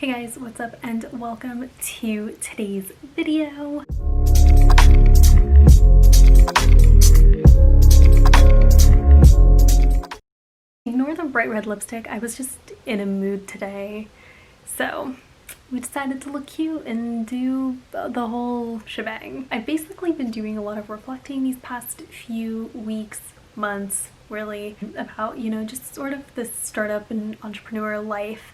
Hey guys, what's up and welcome to today's video. Ignore the bright red lipstick, I was just in a mood today, so we decided to look cute and do the whole shebang. I've basically been doing a lot of reflecting these past few weeks, months, really, about, just sort of this startup and entrepreneur life.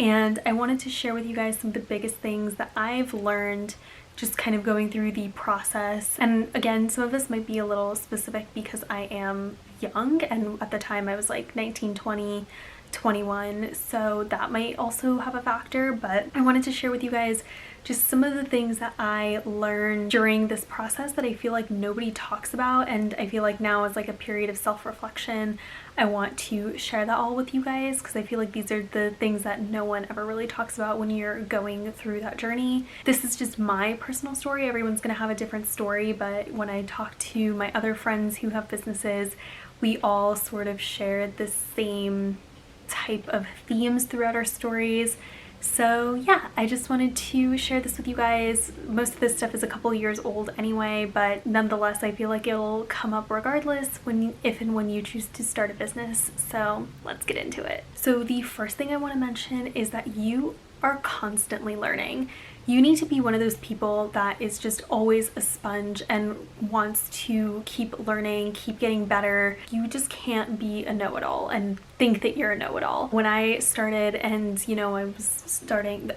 And I wanted to share with you guys some of the biggest things that I've learned just kind of going through the process. And again, some of this might be a little specific because I am young, and at the time I was like 19, 20, 21, so that might also have a factor. But I wanted to share with you guys just some of the things that I learned during this process that I feel like nobody talks about, and I feel like now is like a period of self-reflection. I want to share that all with you guys because I feel like these are the things that no one ever really talks about when you're going through that journey. This is just my personal story. Everyone's gonna have a different story, but when I talk to my other friends who have businesses, we all sort of shared the same type of themes throughout our stories. So yeah, I just wanted to share this with you guys. Most of this stuff is a couple years old anyway, but nonetheless I feel like it'll come up regardless if and when you choose to start a business. So let's get into it. So the first thing I want to mention is that you are constantly learning. You need to be one of those people that is just always a sponge and wants to keep learning, keep getting better. You just can't be a know-it-all and think that you're a know-it-all. When I started, and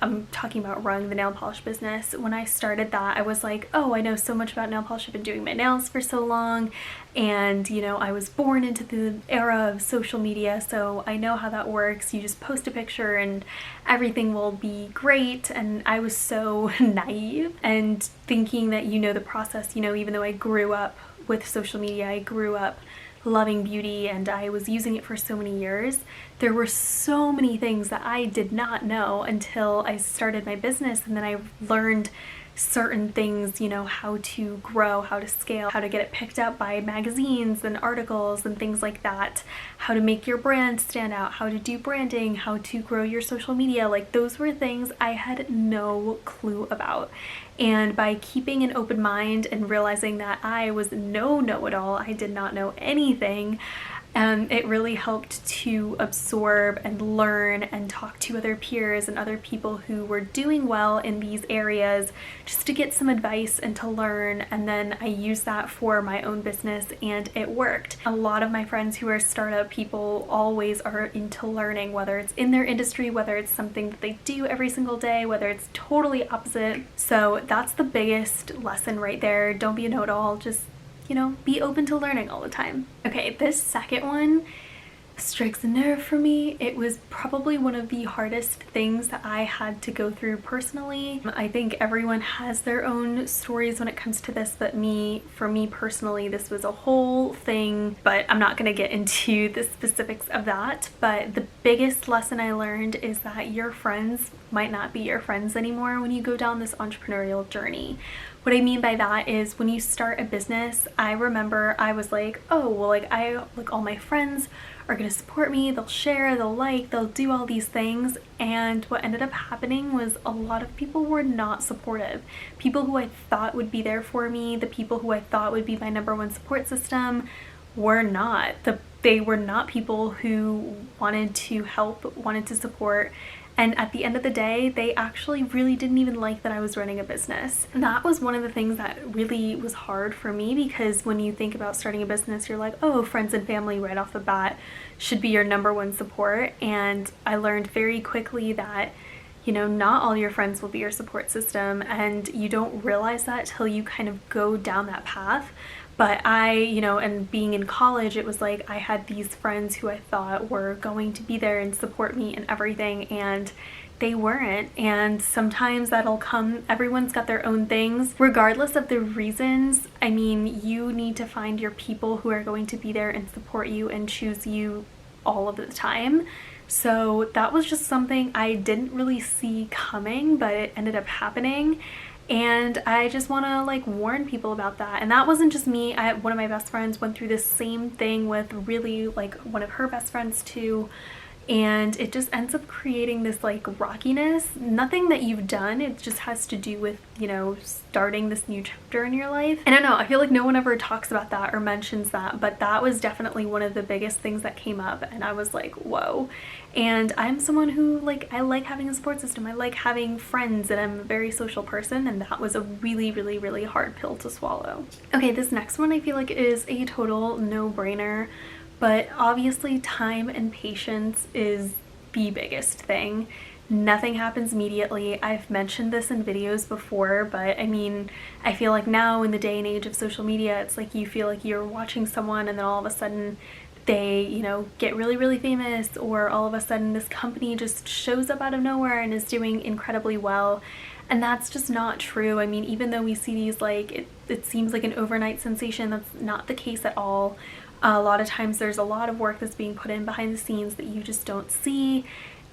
I'm talking about running the nail polish business. When I started that, I was like, oh, I know so much about nail polish. I've been doing my nails for so long, and I was born into the era of social media, so I know how that works. You just post a picture and everything will be great. And I was so naive and thinking that the process, even though I grew up with social media, I grew up loving beauty and I was using it for so many years, there were so many things that I did not know until I started my business. And then I learned certain things, how to grow, how to scale, how to get it picked up by magazines and articles and things like that, how to make your brand stand out, how to do branding, how to grow your social media. Like, those were things I had no clue about. And by keeping an open mind and realizing that I was no know-it-all, I did not know anything, it really helped to absorb and learn and talk to other peers and other people who were doing well in these areas just to get some advice and to learn. And then I used that for my own business and it worked. A lot of my friends who are startup people always are into learning, whether it's in their industry, whether it's something that they do every single day, whether it's totally opposite. So that's the biggest lesson right there. Don't be a know-it-all, just be open to learning all the time. Okay, this second one strikes a nerve for me. It was probably one of the hardest things that I had to go through personally. I think everyone has their own stories when it comes to this, but for me personally, this was a whole thing, but I'm not gonna get into the specifics of that. But the biggest lesson I learned is that your friends might not be your friends anymore when you go down this entrepreneurial journey. What I mean by that is when you start a business, I remember I was like, oh, well, all my friends are gonna support me, they'll share, they'll do all these things. And what ended up happening was a lot of people were not supportive. People who I thought would be there for me, the people who I thought would be my #1 support system, were not. They were not people who wanted to help, wanted to support. And at the end of the day, they actually really didn't even like that I was running a business. And that was one of the things that really was hard for me, because when you think about starting a business, you're like, oh, friends and family right off the bat should be your #1 support. And I learned very quickly that not all your friends will be your support system, and you don't realize that till you kind of go down that path. But and being in college, it was like I had these friends who I thought were going to be there and support me and everything, and they weren't. And sometimes that'll come, everyone's got their own things. Regardless of the reasons, I mean, you need to find your people who are going to be there and support you and choose you all of the time. So that was just something I didn't really see coming, but it ended up happening. And I just want to warn people about that. And that wasn't just me. One of my best friends went through this same thing with really one of her best friends too. and it just ends up creating this like rockiness. Nothing that you've done, it just has to do with, you know, starting this new chapter in your life. And I don't know, I feel like no one ever talks about that or mentions that, but that was definitely one of the biggest things that came up, and I was like, whoa. And I'm someone who, like, I like having a support system, I like having friends, and I'm a very social person, and that was a really, really, really hard pill to swallow. Okay, this next one I feel like is a total no-brainer. But obviously time and patience is the biggest thing. Nothing happens immediately. I've mentioned this in videos before, but I mean, I feel like now in the day and age of social media, it's like you feel like you're watching someone and then all of a sudden they, you know, get really, really famous, or all of a sudden this company just shows up out of nowhere and is doing incredibly well. And that's just not true. I mean, even though we see these, like, it seems like an overnight sensation, that's not the case at all. A lot of times there's a lot of work that's being put in behind the scenes that you just don't see.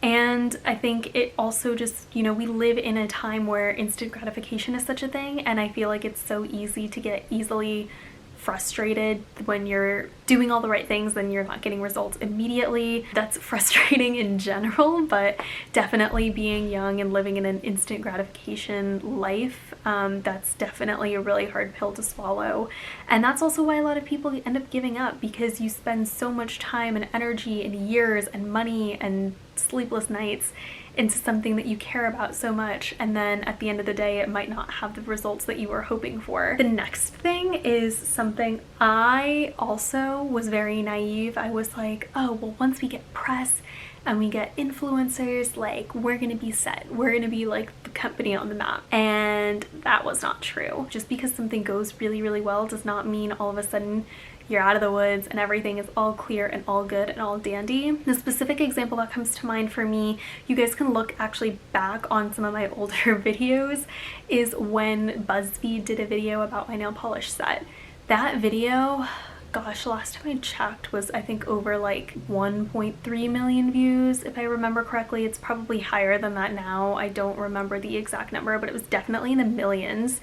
And I think it also just, you know, we live in a time where instant gratification is such a thing, and I feel like it's so easy to get easily frustrated when you're doing all the right things and you're not getting results immediately. That's frustrating in general, but definitely being young and living in an instant gratification life, that's definitely a really hard pill to swallow. And that's also why a lot of people end up giving up, because you spend so much time and energy and years and money and sleepless nights into something that you care about so much, and then at the end of the day it might not have the results that you were hoping for. The next thing is something I also was very naive. I was like, oh well, once we get press and we get influencers, like, we're gonna be set, we're gonna be like the company on the map. And that was not true. Just because something goes really, really well does not mean all of a sudden you're out of the woods and everything is all clear and all good and all dandy. The specific example that comes to mind for me, you guys can look actually back on some of my older videos, is when BuzzFeed did a video about my nail polish set. That video, gosh, last time I checked was I think over like 1.3 million views, if I remember correctly. It's probably higher than that now. I don't remember the exact number, but it was definitely in the millions,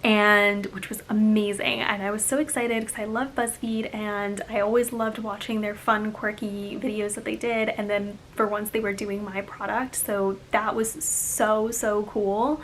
and which was amazing. And I was so excited because I love BuzzFeed and I always loved watching their fun, quirky videos that they did, and then for once they were doing my product, so that was so cool.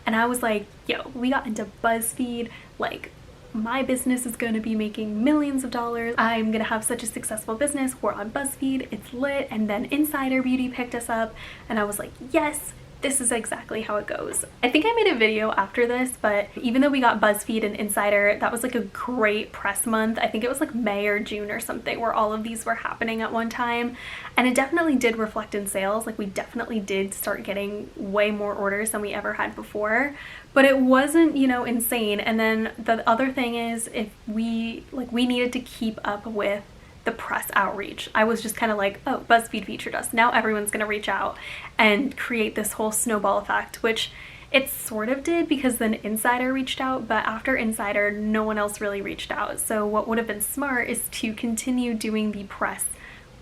And I was like, yo, we got into BuzzFeed, like, my business is going to be making millions of dollars. I'm going to have such a successful business. We're on BuzzFeed, it's lit. And then Insider Beauty picked us up, and I was like, yes, this is exactly how it goes. I think I made a video after this, but even though we got BuzzFeed and Insider, that was like a great press month. I think it was like May or June or something, where all of these were happening at one time. And it definitely did reflect in sales. Like, we definitely did start getting way more orders than we ever had before, but it wasn't, you know, insane. And then the other thing is, if we needed to keep up with the press outreach. I was just kind of like, oh, BuzzFeed featured us, now everyone's gonna reach out and create this whole snowball effect, which it sort of did, because then Insider reached out, but after Insider no one else really reached out. So what would have been smart is to continue doing the press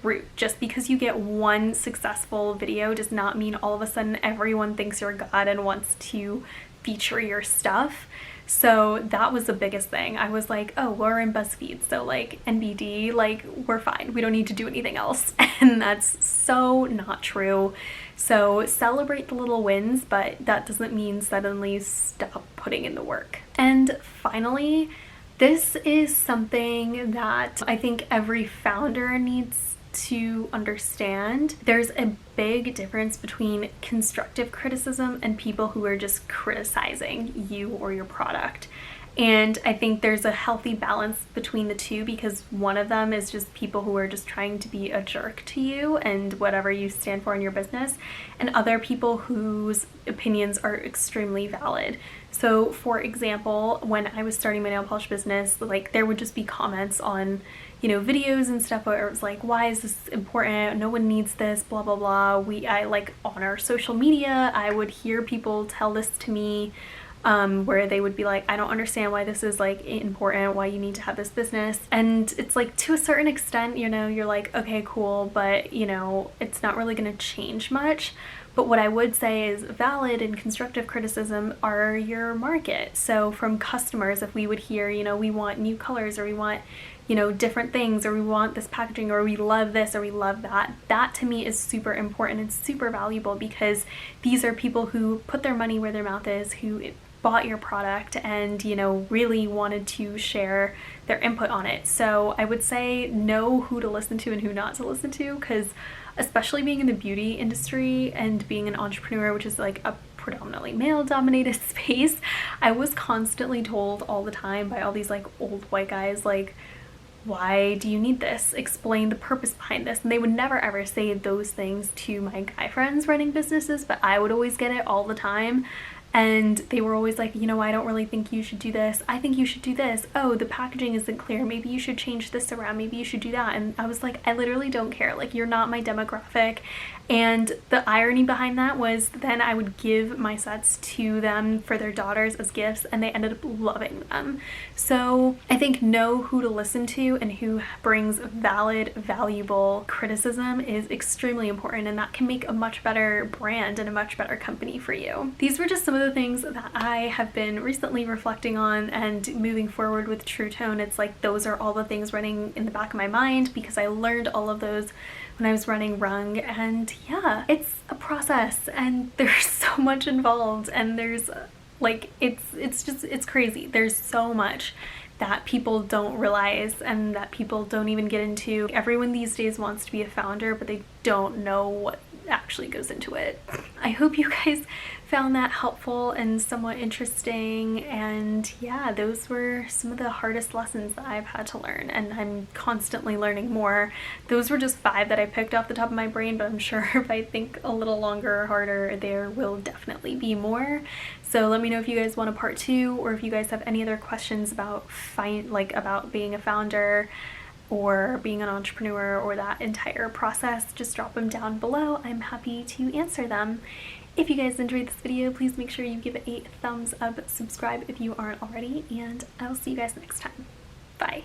route. Just because you get one successful video does not mean all of a sudden everyone thinks you're God and wants to feature your stuff. So that was the biggest thing. I was like, oh, we're in BuzzFeed, so like NBD, like, we're fine, we don't need to do anything else. And that's so not true. So celebrate the little wins, but that doesn't mean suddenly stop putting in the work. And finally, this is something that I think every founder needs to understand. There's a big difference between constructive criticism and people who are just criticizing you or your product. And I think there's a healthy balance between the two, because one of them is just people who are just trying to be a jerk to you and whatever you stand for in your business, and other people whose opinions are extremely valid. So for example, when I was starting my nail polish business, like, there would just be comments on, you know, videos and stuff where it was like, why is this important? No one needs this, blah blah blah. I like, on our social media, I would hear people tell this to me, where they would be like, I don't understand why this is like important, why you need to have this business. And it's like, to a certain extent, you know, you're like, okay, cool, but you know, it's not really going to change much. But what I would say is valid and constructive criticism are your market. So from customers, if we would hear, you know, we want new colors, or we want you know, different things, or we want this packaging, or we love this, or we love that. That to me is super important and super valuable, because these are people who put their money where their mouth is, who bought your product and, you know, really wanted to share their input on it. So I would say know who to listen to and who not to listen to, because especially being in the beauty industry and being an entrepreneur, which is like a predominantly male dominated space, I was constantly told all the time by all these like old white guys, like, why do you need this? Explain the purpose behind this. And they would never ever say those things to my guy friends running businesses, but I would always get it all the time. And they were always like, you know, I don't really think you should do this. I think you should do this. Oh, the packaging isn't clear. Maybe you should change this around. Maybe you should do that. And I was like, I literally don't care. Like, you're not my demographic. And the irony behind that was then I would give my sets to them for their daughters as gifts, and they ended up loving them. So I think know who to listen to and who brings valid, valuable criticism is extremely important, and that can make a much better brand and a much better company for you. These were just some of the things that I have been recently reflecting on and moving forward with True Tone. It's like those are all the things running in the back of my mind, because I learned all of those when I was running Rung, and yeah, it's process and there's so much involved, and there's like it's crazy. There's so much that people don't realize and that people don't even get into. Everyone these days wants to be a founder, but they don't know what actually goes into it. I hope you guys found that helpful and somewhat interesting, and yeah, those were some of the hardest lessons that I've had to learn, and I'm constantly learning more. Those were just 5 that I picked off the top of my brain, but I'm sure if I think a little longer or harder, there will definitely be more. So let me know if you guys want a part 2, or if you guys have any other questions about about being a founder or being an entrepreneur, or that entire process. Just drop them down below. I'm happy to answer them. If you guys enjoyed this video, please make sure you give it a thumbs up, subscribe if you aren't already, and I will see you guys next time. Bye.